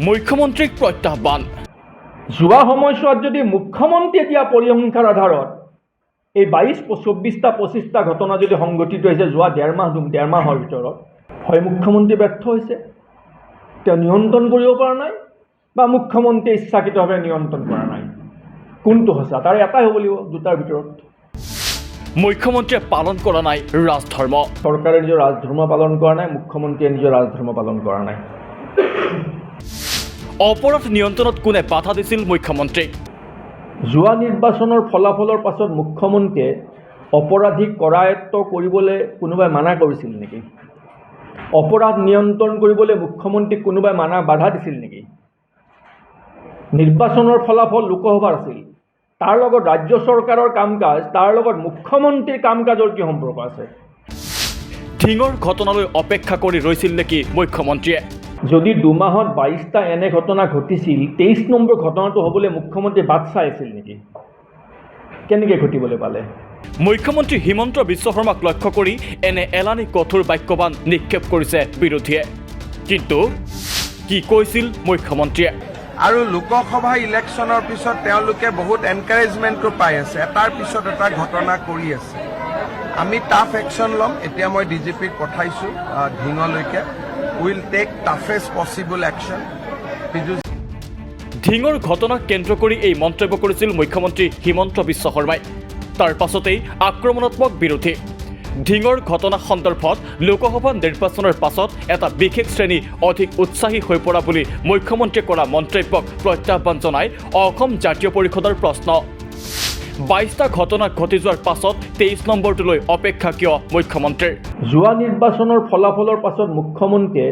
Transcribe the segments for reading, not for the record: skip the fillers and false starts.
মুখ্যমন্ত্ৰীক প্ৰত্যাহ্বান। যোৱা সময়ছোৱাত যদি মুখ্যমন্ত্ৰীয়ে দিয়া পৰিসংখ্যাৰ আধাৰত এই 24টা 25টা ঘটনা যদি সংঘটিত হৈছে যোৱা ডেৰ মাহৰ ভিতৰত, হয় মুখ্যমন্ত্ৰী ব্যৰ্থ হৈছে, তেওঁ নিয়ন্ত্ৰণ কৰিব পৰা নাই, বা মুখ্যমন্ত্ৰীয়ে ইচ্ছাকৃতভাৱে নিয়ন্ত্ৰণ কৰা নাই। কোনটো সঁচা? তাৰ এটাই হ'ব লাগিব দুটাৰ ভিতৰত। মুখ্যমন্ত্ৰীয়ে পালন কৰা নাই ৰাজধৰ্ম। চৰকাৰে নিজৰ ৰাজধৰ্ম পালন কৰা নাই, মুখ্যমন্ত্ৰীয়ে নিজৰ ৰাজধৰ্ম পালন কৰা নাই। অপৰাধ নিয়ন্ত্ৰণত কোনে বাধা দিছিল মুখ্যমন্ত্ৰীক? যোৱা নিৰ্বাচনৰ ফলাফলৰ পাছত মুখ্যমন্ত্ৰীয়ে অপৰাধীক কৰায়ত্ব কৰিবলৈ কোনোবাই মানা কৰিছিল নেকি? অপৰাধ নিয়ন্ত্ৰণ কৰিবলৈ মুখ্যমন্ত্ৰীক কোনোবাই বাধা দিছিল নেকি? নিৰ্বাচনৰ ফলাফল লোকসভাৰ আছিল, তাৰ লগত ৰাজ্য চৰকাৰৰ কাম কাজ, তাৰ লগত মুখ্যমন্ত্ৰীৰ কাম কাজৰ কি সম্পৰ্ক আছে? ধিঙৰ ঘটনালৈ অপেক্ষা কৰি ৰৈছিল নেকি মুখ্যমন্ত্ৰীয়ে? যদি 2 মাহত 22টা এনে ঘটনা ঘটিছিল, 23 নম্বৰ ঘটনাটো হ'বলৈ মুখ্যমন্ত্ৰী বাট চাই আছিল নেকি? কেনেকৈ ঘটিবলৈ পালে? মুখ্যমন্ত্ৰী হিমন্ত বিশ্ব শৰ্মাক লক্ষ্য কৰি এনে এলানি কঠোৰ বাক্যবান নিক্ষেপ কৰিছে বিৰোধীয়ে। কিন্তু কি কৈছিল মুখ্যমন্ত্ৰীয়ে? আৰু লোকসভা ইলেকশ্যনৰ পিছত তেওঁলোকে বহুত এনকাৰেজমেণ্টো পাই আছে, এটাৰ পিছত এটা ঘটনা কৰি আছে। আমি টাফ একশ্যন ল'ম। এতিয়া মই DGPক পঠাইছোঁ ধিঙলৈকে। Will take toughest possible action. ধিঙৰ ঘটনাক কেন্দ্ৰ কৰি এই মন্তব্য কৰিছিল মুখ্যমন্ত্ৰী হিমন্ত বিশ্ব শৰ্মাই। তাৰ পাছতেই আক্ৰমণাত্মক বিৰোধী। ধিঙৰ ঘটনা সন্দৰ্ভত লোকসভা নিৰ্বাচনৰ পাছত এটা বিশেষ শ্ৰেণী অধিক উৎসাহী হৈ পৰা বুলি মুখ্যমন্ত্ৰীয়ে কৰা মন্তব্যক প্ৰত্যাহ্বান জনাই অসম জাতীয় পৰিষদৰ প্ৰশ্ন। 22টা ঘটনা ঘটি যোৱাৰ পাছত 23 নম্বৰটোলৈ অপেক্ষা কিয় মুখ্যমন্ত্ৰীৰ? যোৱা নিৰ্বাচনৰ ফলাফলৰ পাছত মুখ্যমন্ত্ৰীয়ে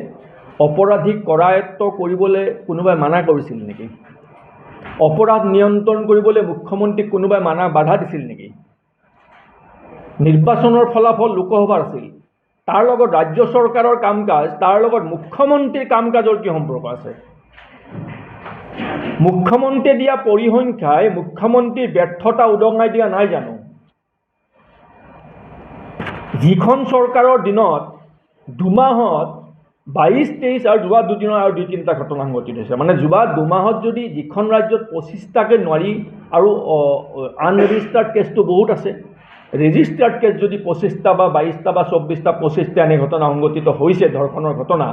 অপৰাধীক কৰায়ত্ব কৰিবলৈ কোনোবাই মানা কৰিছিল নেকি? অপৰাধ নিয়ন্ত্ৰণ কৰিবলৈ মুখ্যমন্ত্ৰীক কোনোবাই বাধা দিছিল নেকি? নিৰ্বাচনৰ ফলাফল লোকসভাৰ আছিল, তাৰ লগত ৰাজ্য চৰকাৰৰ কাম কাজ, তাৰ লগত মুখ্যমন্ত্ৰীৰ কাম কাজৰ কি সম্পৰ্ক আছে? মুখ্যমন্ত্ৰীয়ে দিয়া পৰিসংখ্যাই মুখ্যমন্ত্ৰীৰ ব্যৰ্থতা উদঙাই দিয়া নাই জানো? যিখন চৰকাৰৰ দিনত 2 মাহত 22-23 আৰু যোৱা 2 দিনৰ আৰু 2-3টা ঘটনা সংঘটিত হৈছে, মানে যোৱা 2 মাহত যদি যিখন ৰাজ্যত 25টাকৈ নোৱাৰি আৰু আনৰেজিষ্টাৰ্ড কেছটো বহুত আছে, ৰেজিষ্টাৰ্ড কেছ যদি 25টা বা 22টা বা 24টা 25টা এনে ঘটনা সংঘটিত হৈছে, ধৰ্ষণৰ ঘটনা,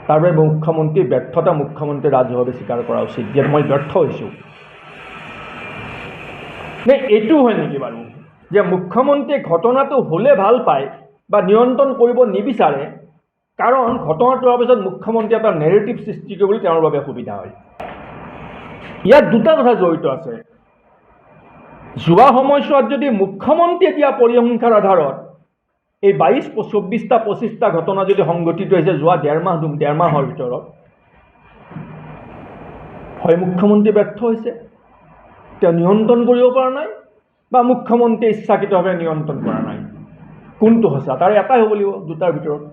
তাৰ বাবে মুখ্যমন্ত্ৰীৰ ব্যৰ্থতা মুখ্যমন্ত্ৰীয়ে ৰাজহুৱাভাৱে স্বীকাৰ কৰা উচিত যে মই ব্যৰ্থ হৈছোঁ। নে এইটো হয় নেকি বাৰু যে মুখ্যমন্ত্ৰীয়ে ঘটনাটো হ'লে ভাল পায় বা নিয়ন্ত্ৰণ কৰিব নিবিচাৰে, কাৰণ ঘটনাটো হোৱাৰ পিছত মুখ্যমন্ত্ৰীয়ে এটা নেৰেটিভ সৃষ্টি কৰিবলৈ তেওঁৰ বাবে সুবিধা হয়? ইয়াত দুটা কথা জড়িত আছে। যোৱা সময়ছোৱাত যদি মুখ্যমন্ত্ৰীয়ে দিয়া পৰিসংখ্যাৰ আধাৰত এই 24টা 25টা ঘটনা যদি সংঘটিত হৈছে যোৱা ডেৰ মাহৰ ভিতৰত, হয় মুখ্যমন্ত্ৰী ব্যৰ্থ হৈছে, তেওঁ নিয়ন্ত্ৰণ কৰিব পৰা নাই, বা মুখ্যমন্ত্ৰীয়ে ইচ্ছাকৃতভাৱে নিয়ন্ত্ৰণ কৰা নাই। কোনটো সঁচা? তাৰ এটাই হ'ব লাগিব দুটাৰ ভিতৰত।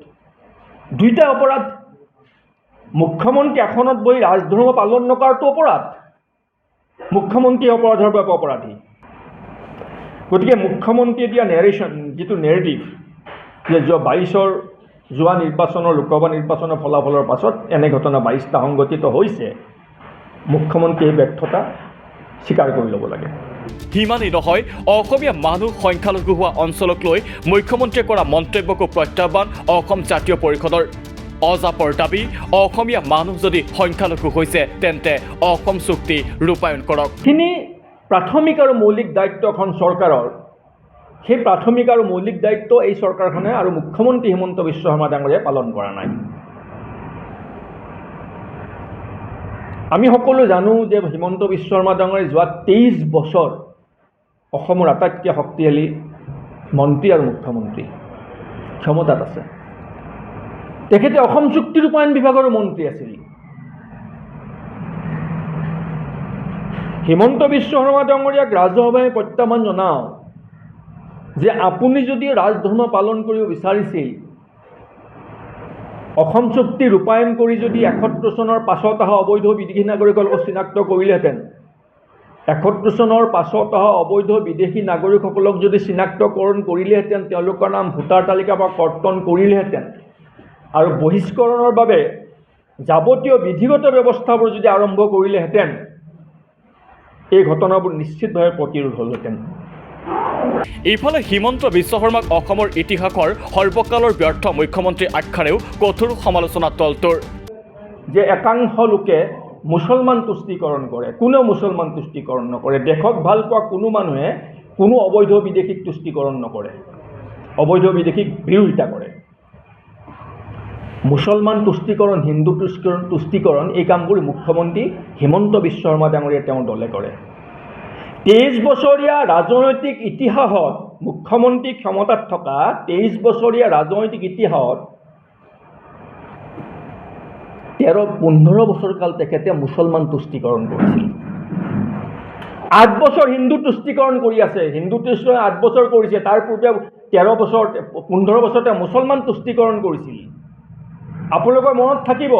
দুইটা অপৰাধ। মুখ্যমন্ত্ৰী আসনত বহি ৰাজধৰ্ম পালন নকৰাটো অপৰাধ, মুখ্যমন্ত্ৰী অপৰাধৰ বাবে অপৰাধী। গতিকে মুখ্যমন্ত্ৰীয়ে দিয়া যিটো নেৰেটিভ যে যোৱা নিৰ্বাচনৰ লোকসভা নিৰ্বাচনৰ ফলাফলৰ পাছত এনে ঘটনা 22টা সংঘটিত হৈছে, মুখ্যমন্ত্ৰীয়ে ব্যৰ্থতা স্বীকাৰ কৰি ল'ব লাগে। সিমানেই নহয়, অসমীয়া মানুহ সংখ্যালঘু হোৱা অঞ্চলক লৈ মুখ্যমন্ত্ৰীয়ে কৰা মন্তব্যকো প্ৰত্যাহ্বান অসম জাতীয় পৰিষদৰ। অজাপৰ দাবী, অসমীয়া মানুহ যদি সংখ্যালঘু হৈছে তেন্তে অসম চুক্তি ৰূপায়ণ কৰক। যিখিনি প্ৰাথমিক আৰু মৌলিক দায়িত্ব এখন চৰকাৰৰ, সেই প্ৰাথমিক আৰু মৌলিক দায়িত্ব এই চৰকাৰখনে আৰু মুখ্যমন্ত্ৰী হিমন্ত বিশ্ব শৰ্মা ডাঙৰীয়াই পালন কৰা নাই। আমি সকলো জানো যে হিমন্ত বিশ্ব শৰ্মা ডাঙৰীয়াই যোৱা 23 বছৰ অসমৰ আটাইতকৈ শক্তিশালী মন্ত্ৰী আৰু মুখ্যমন্ত্ৰী ক্ষমতাত আছে। তেখেতে অসম চুক্তি ৰূপায়ণ বিভাগৰো মন্ত্ৰী আছিল। হিমন্ত বিশ্ব শৰ্মা ডাঙৰীয়াক ৰাজহুৱাভাৱে প্ৰত্যাহ্বান জনাওঁ যে আপুনি যদি ৰাজধৰ্ম পালন কৰিব বিচাৰিছিল, অসম চুক্তি ৰূপায়ণ কৰি যদি 71 চনৰ পাছত অহা অবৈধ বিদেশী নাগৰিকসকলক চিনাক্ত কৰিলেহেঁতেন, 71 চনৰ পাছত অহা অবৈধ বিদেশী নাগৰিকসকলক যদি চিনাক্তকৰণ কৰিলেহেঁতেন, তেওঁলোকৰ নাম ভোটাৰ তালিকাৰ পৰা কৰ্তন কৰিলেহেঁতেন, আৰু বহিষ্কৰণৰ বাবে যাৱতীয় বিধিগত ব্যৱস্থাবোৰ যদি আৰম্ভ কৰিলেহেঁতেন এই ঘটনাবোৰ নিশ্চিতভাৱে প্ৰতিৰোধ হ'লহেঁতেন। ইফালে হিমন্ত বিশ্ব শৰ্মাক অসমৰ ইতিহাসৰ সৰ্বকালৰ ব্যৰ্থ মুখ্যমন্ত্ৰী আখ্যাৰেও কঠোৰ সমালোচনা দলটোৰ। যে একাংশ লোকে মুছলমান তুষ্টিকৰণ কৰে, কোনেও মুছলমান তুষ্টিকৰণ নকৰে। দেশক ভাল পোৱা কোনো মানুহে কোনো অবৈধ বিদেশীক তুষ্টিকৰণ নকৰে, অবৈধ বিদেশীক বিৰোধিতা কৰে। মুছলমান তুষ্টিকৰণ, হিন্দু তুষ্টিকৰণ এই কামবোৰ মুখ্যমন্ত্ৰী হিমন্ত বিশ্ব শৰ্মা ডাঙৰীয়াই তেওঁৰ দলে কৰে। 23 বছৰীয়া ৰাজনৈতিক ইতিহাসত, মুখ্যমন্ত্ৰী ক্ষমতাত থকা 23 বছৰীয়া ৰাজনৈতিক ইতিহাসত 13-15 বছৰ কাল তেখেতে মুছলমান তুষ্টিকৰণ কৰিছিল। 8 বছৰ হিন্দু তুষ্টিকৰণ কৰি আছে, হিন্দু তুষ্টিকৰণ 8 বছৰ কৰিছে, তাৰ পূৰ্বে 15 বছৰতে মুছলমান তুষ্টিকৰণ কৰিছিল। আপোনালোকৰ মনত থাকিব,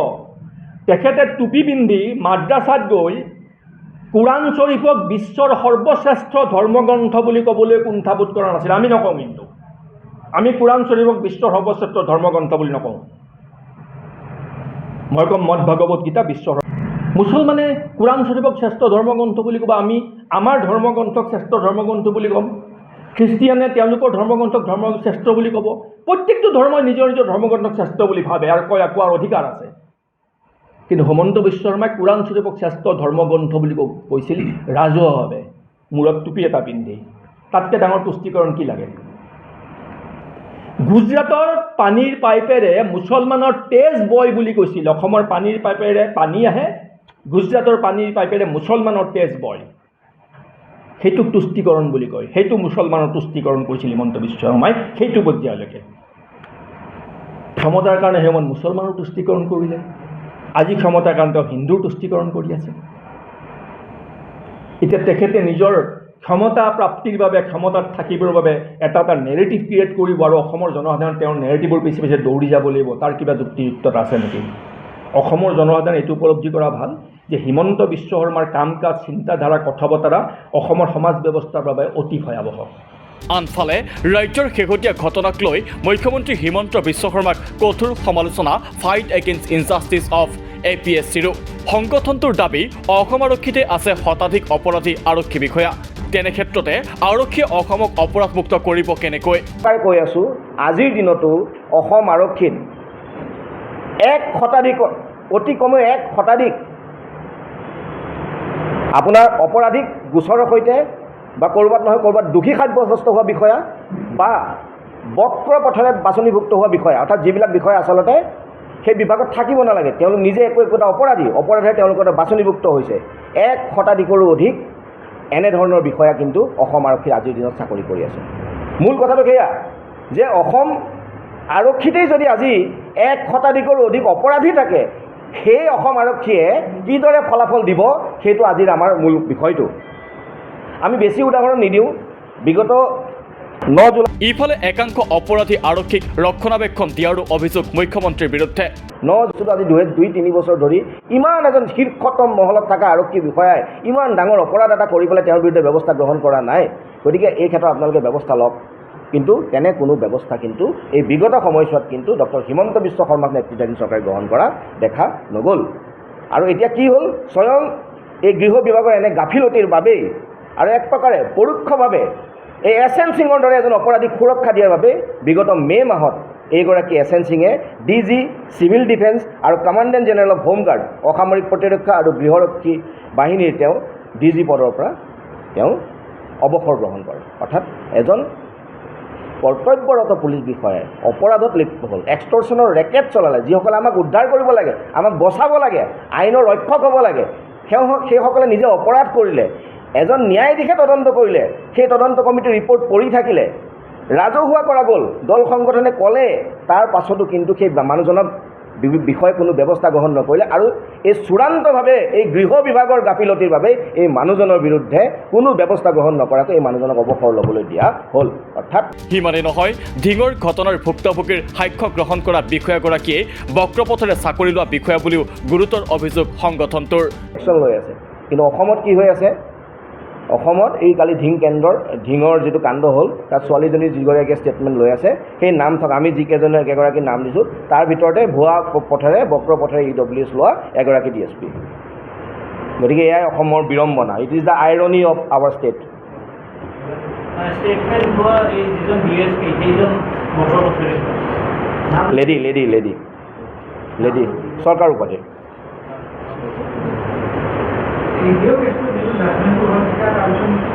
তেখেতে টুপি পিন্ধি মাদ্ৰাছাত গৈ কোৰাণ শ্বৰীফক বিশ্বৰ সৰ্বশ্ৰেষ্ঠ ধৰ্মগ্ৰন্থ বুলি ক'বলৈ কুণ্ঠাবোধ কৰা নাছিল। আমি নকওঁ, কিন্তু আমি কোৰাণ শ্বৰীফক বিশ্বৰ সৰ্বশ্ৰেষ্ঠ ধৰ্মগ্ৰন্থ বুলি নকওঁ। মই ক'ম মদ ভাগৱত গীতা বিশ্বৰ। মুছলমানে কোৰাণ শ্বৰীফক শ্ৰেষ্ঠ ধৰ্মগ্ৰন্থ বুলি ক'ব, আমি আমাৰ ধৰ্মগ্ৰন্থক শ্ৰেষ্ঠ ধৰ্মগ্ৰন্থ বুলি ক'ম। খ্ৰীষ্টিয়ানে তেওঁলোকৰ ধৰ্মগ্ৰন্থক শ্ৰেষ্ঠ বুলি ক'ব। প্ৰত্যেকটো ধৰ্মই নিজৰ নিজৰ ধৰ্মগ্ৰন্থক শ্ৰেষ্ঠ বুলি ভাবে আৰু কোৱাৰ অধিকাৰ আছে। কিন্তু হিমন্ত বিশ্ব শৰ্মাই কোৰাণ শ্বৰীফক শ্ৰেষ্ঠ ধৰ্মগ্ৰন্থ বুলি কৈছিল ৰাজহুৱাভাৱে, মূৰত টুপি এটা পিন্ধি। তাতকৈ ডাঙৰ তুষ্টিকৰণ কি লাগে? গুজৰাটৰ পানীৰ পাইপেৰে মুছলমানৰ তেজ বয় বুলি কৈছিল। অসমৰ পানীৰ পাইপেৰে পানী আহে, গুজৰাটৰ পানীৰ পাইপেৰে মুছলমানৰ তেজ বয়, সেইটোক তুষ্টিকৰণ বুলি কয়। সেইটো মুছলমানৰ তুষ্টিকৰণ কৰিছিল হিমন্ত বিশ্ব শৰ্মাই সেইটো পৰ্যায়লৈকে। ক্ষমতাৰ কাৰণে সেই মুছলমানৰ তুষ্টিকৰণ কৰিলে, আজি ক্ষমতাৰ কাৰণে তেওঁ হিন্দুৰ তুষ্টিকৰণ কৰি আছে। এতিয়া তেখেতে নিজৰ ক্ষমতা প্ৰাপ্তিৰ বাবে, ক্ষমতাত থাকিবৰ বাবে এটা নেৰেটিভ ক্ৰিয়েট কৰিব আৰু অসমৰ জনসাধাৰণ তেওঁৰ নেৰেটিভৰ পিছে পিছে দৌৰি যাব লাগিব। তাৰ কিবা যুক্তিযুক্ততা আছে নেকি? অসমৰ জনসাধাৰণ এইটো উপলব্ধি কৰা ভাল যে হিমন্ত বিশ্ব শৰ্মাৰ কাম কাজ, চিন্তাধাৰা, কথা বতৰা অসমৰ সমাজ ব্যৱস্থাৰ বাবে অতি ভয়াৱহ। আনফালে ৰাজ্যৰ শেহতীয়া ঘটনাক লৈ মুখ্যমন্ত্ৰী হিমন্ত বিশ্ব শৰ্মাক কঠোৰ সমালোচনা ফাইট এগেইনষ্ট ইনজাষ্টিছ অফ APSCৰো। সংগঠনটোৰ দাবী, অসম আৰক্ষীতে আছে শতাধিক অপৰাধী আৰক্ষী বিষয়া। তেনে ক্ষেত্ৰতে আৰক্ষীয়ে অসমক অপৰাধমুক্ত কৰিব কেনেকৈ? কৈ আছোঁ, আজিৰ দিনতো অসম আৰক্ষীত 1 শতাধিক, অতি কমেও 1 শতাধিক আপোনাৰ অপৰাধিক গোচৰৰ সৈতে বা ক'ৰবাত নহয় ক'ৰবাত দোষী সাব্যস্ত হোৱা বিষয়া বা বক্ৰ পথেৰে বাছনিভুক্ত হোৱা বিষয়া, অৰ্থাৎ যিবিলাক বিষয়া আচলতে সেই বিভাগত থাকিব নালাগে, তেওঁলোক নিজে একোটা অপৰাধেৰে তেওঁলোকৰ বাছনিভুক্ত হৈছে। 1 শতাধিকৰো অধিক এনেধৰণৰ বিষয়া কিন্তু অসম আৰক্ষীৰ আজিৰ দিনত চাকৰি কৰি আছে। মূল কথাটো সেয়া যে অসম আৰক্ষীতেই যদি আজি 1 শতাধিকৰো অধিক অপৰাধী থাকে, সেই অসম আৰক্ষীয়ে কিদৰে ফলাফল দিব সেইটো আজিৰ আমাৰ মূল বিষয়টো। আমি বেছি উদাহৰণ নিদিওঁ। বিগত 9 জুলাই ইফালে একাংশ অপৰাধী আৰক্ষীক ৰক্ষণাবেক্ষণ দিয়াৰো অভিযোগ মুখ্যমন্ত্ৰীৰ বিৰুদ্ধে। 9 জুনত আজি 2-3 বছৰ ধৰি ইমান এজন শীৰ্ষতম মহলত থকা আৰক্ষী বিষয়াই ইমান ডাঙৰ অপৰাধ এটা কৰি পেলাই তেওঁৰ বিৰুদ্ধে ব্যৱস্থা গ্ৰহণ কৰা নাই। গতিকে এই ক্ষেত্ৰত আপোনালোকে ব্যৱস্থা লওক। কিন্তু তেনে কোনো ব্যৱস্থা কিন্তু এই বিগত সময়ছোৱাত কিন্তু ডক্টৰ হিমন্ত বিশ্ব শৰ্মাক নেতৃত্বাধীন চৰকাৰে গ্ৰহণ কৰা দেখা নগ'ল। আৰু এতিয়া কি হ'ল, স্বয়ং এই গৃহ বিভাগৰ এনে গাফিলতিৰ বাবেই আৰু এক প্ৰকাৰে পৰোক্ষভাৱে এই SN সিঙৰ দৰে এজন অপৰাধীক সুৰক্ষা দিয়াৰ বাবে বিগত মে' মাহত এইগৰাকী SN সিঙে DG চিভিল ডিফেন্স আৰু কমাণ্ডেণ্ট জেনেৰেল অফ হোমগাৰ্ড, অসামৰিক প্ৰতিৰক্ষা আৰু গৃহৰক্ষী বাহিনীৰ তেওঁ DG পদৰ পৰা তেওঁ অৱসৰ গ্ৰহণ কৰে। অৰ্থাৎ এজন কৰ্তব্যৰত পুলিচ বিষয়াই অপৰাধত লিপ্ত হ'ল, এক্সটৰ্চনৰ ৰেকেট চলালে। যিসকলে আমাক উদ্ধাৰ কৰিব লাগে, আমাক বচাব লাগে, আইনৰ ৰক্ষক হ'ব লাগে, সেইসকলে নিজে অপৰাধ কৰিলে। এজন ন্যায়াধীশে তদন্ত কৰিলে, সেই তদন্ত কমিটিৰ ৰিপৰ্ট পঢ়ি থাকিলে, ৰাজহুৱা কৰা গ'ল, দল সংগঠনে ক'লে, তাৰ পাছতো কিন্তু সেই মানুহজনক বিষয়ে কোনো ব্যৱস্থা গ্ৰহণ নকৰিলে। আৰু এই চূড়ান্তভাৱে এই গৃহ বিভাগৰ গাফিলতিৰ বাবে এই মানুহজনৰ বিৰুদ্ধে কোনো ব্যৱস্থা গ্ৰহণ নকৰাকৈ এই মানুহজনক অৱসৰ ল'বলৈ দিয়া হ'ল। অৰ্থাৎ সিমানেই নহয়, ধিঙৰ ঘটনাৰ ভুক্তভোগীৰ সাক্ষ্য গ্ৰহণ কৰা বিষয়াগৰাকীয়ে বক্ৰপথেৰে চাকৰি লোৱা বিষয়া বুলিও গুৰুতৰ অভিযোগ সংগঠনটোৰ। একশ্যন লৈ আছে। কিন্তু অসমত কি হৈ আছে, অসমত এই কালি ধিঙৰ যিটো কাণ্ড হ'ল তাত ছোৱালীজনী যিগৰাকীয়ে ষ্টেটমেণ্ট লৈ আছে সেই নাম থকা আমি যিকেইজনে একেগৰাকী নাম দিছোঁ তাৰ ভিতৰতে ভুৱা পথেৰে বক্ৰ পথেৰে EWS লোৱা এগৰাকী DSP। গতিকে এয়াই অসমৰ বিড়ম্বনা। It is the irony of our state. Lady চৰকাৰ উপাধি।